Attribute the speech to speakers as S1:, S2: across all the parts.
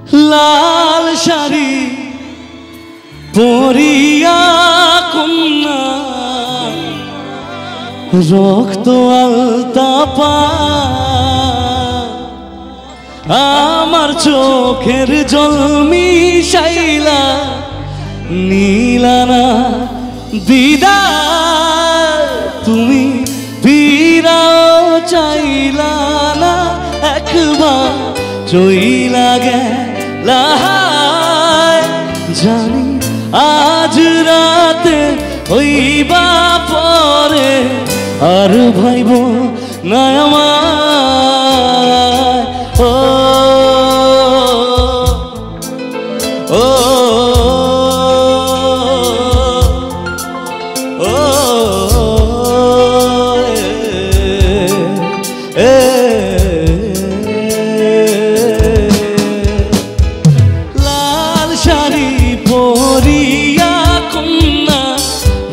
S1: লাল শাড়ি পরিয়া কন্যা রক্ত আলতা পা আমার চোখের জল মিশাইলা নীলানা বিদায় তুমি ফিরাও চাইলা না একবার চইলা গেলা জানি আজ রাতে হইবা পরে আর ভাইব না আমায় ও ও ও লাল শাড়ি পরিয়া কন্যা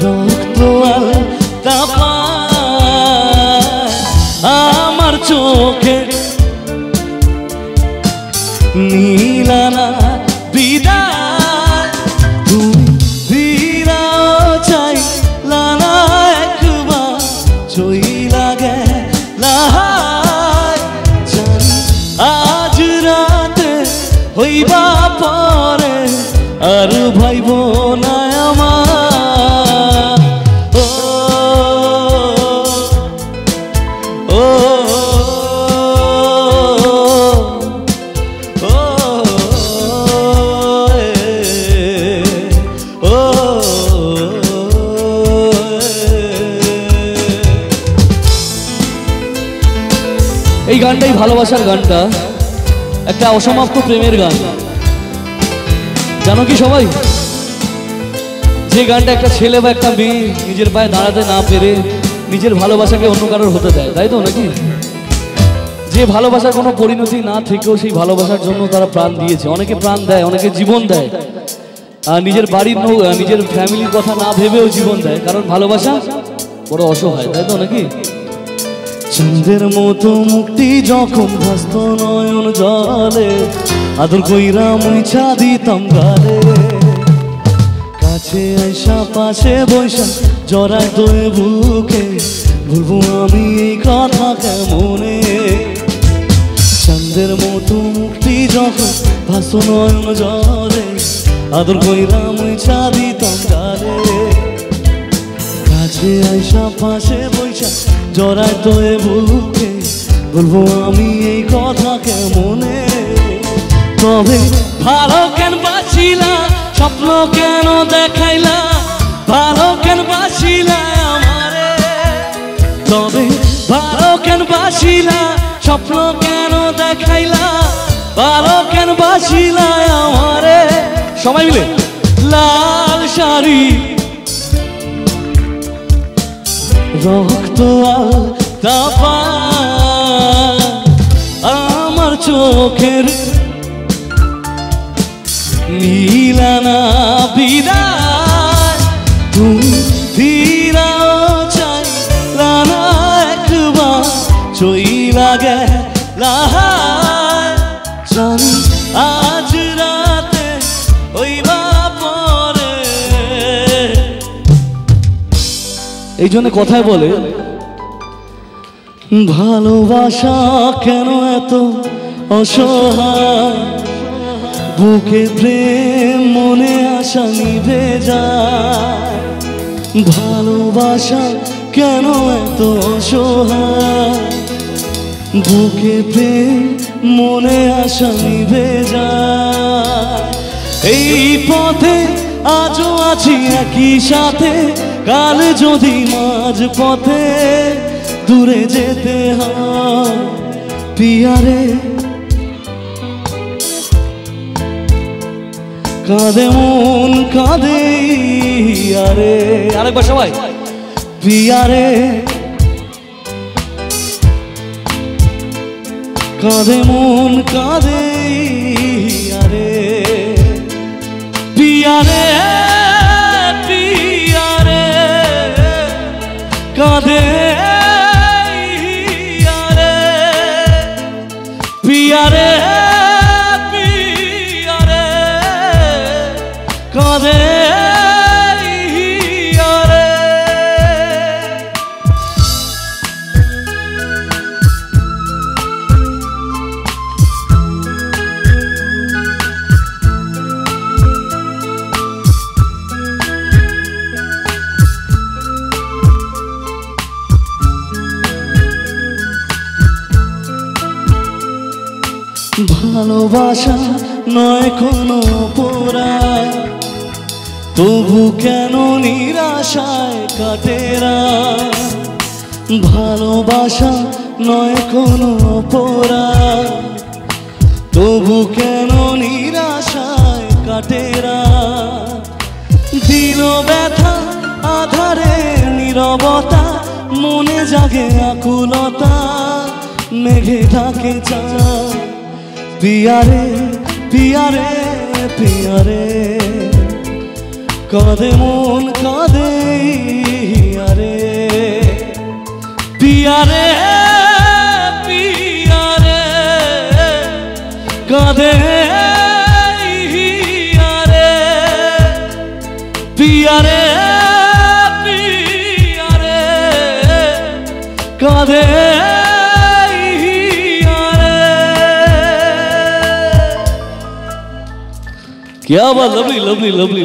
S1: রক্ত আলতা পা আমার চোখে নীলানা বিদায় তুমি ফিরাও চাইলা না একবার চইলা গেলা জানি আজ রাতে হইবা পরে আর ভাইব না আমার ও ও এই গানটাই ভালোবাসার গানটা একটা অসমাপ্ত প্রেমের গান জানো কি সবাই যে গানটা একটা ছেলে বা একটা মেয়ে নিজের পায়ে দাঁড়াতে না পেরে নিজের ভালোবাসাকে অন্য কারোর হতে দেয় তাই তো নাকি যে ভালোবাসার কোনো পরিণতি না থেকেও সেই ভালোবাসার জন্য তারা প্রাণ দিয়েছে অনেকে প্রাণ দেয় অনেকে জীবন দেয় আর নিজের বাড়ির নিজের ফ্যামিলির কথা না ভেবেও জীবন দেয় কারণ ভালোবাসা বড় অসহায় তাই তো নাকি চন্দ্রের মতো মুক্তি যখন ভাসত নয়ন জলে আদর কইরা মুইছা দিতাম গালে কাছে আইসা পাশে বৈশা জড়ায় তোয়ে বুকে ভুলবো আমি এই কথা কেমনে চন্দ্রের মতো মুক্তি যখন ভাসত নয়ন জলে আদর কইরা মুইছা দিতাম গালে কাছে আইসা পাশে বৈশা জড়ায় তোয়ে বুকে বলবো আমি এই কথা কেমনে তবে ভালো কেন বাসিলা স্বপ্ন কেন দেখাইলা ভালো কেন বাসিলা আমারে তবে ভালো কেন বাসিলা স্বপ্ন কেন দেখাইলা ভালো কেন বাসিলা আমারে সবাই মিলে লাল শাড়ি রক্ত আলতা পা আমার চোখের নীলানা বিদায় তুমি ফিরাও চাইলা না একবার চইলা গেলা জানি আজ রাতে হইবা পরে এই জন্য কথায় বলে ভালোবাসা কেন এত অসহায় বুকে প্রেম মনে আশা নিভে যায় ভালোবাসা কেন এত অসহায় বুকে প্রেম মনে আশা নিভে যায় এই পথে আজও আছি একই সাথে কাল যদি মাঝ পথে দূরে যেতে হয় পিয়ারে কাঁদে মন কাঁদে আরে আরেকবার সবাই পিয়ারে কাঁদে মন কাঁদে আরে পিয়ারে পিয়ারে কাঁদে আরে পিয়ারে ভালোবাসা নয় কোনো অপরাধ, তবু কেন নিরাশায় কাটে রাত। ভালোবাসা নয় কোনো অপরাধ, তবু কেন নিরাশায় কাটে রাত। দিল ব্যথা আধারে নীরবতা, মনে জাগে আকুলতা, মেঘে ঢাকে চাঁদ। পিয়ারে পিয়ারে পিয়ারে, কাঁদে মন কাঁদে হিয়ারে। পিয়ারে পিয়ারে কাঁদে হিয়ারে। পিয়ারে পিয়ারে কাঁদে হিয়ারে। क्या बात, लवली लवली लवली।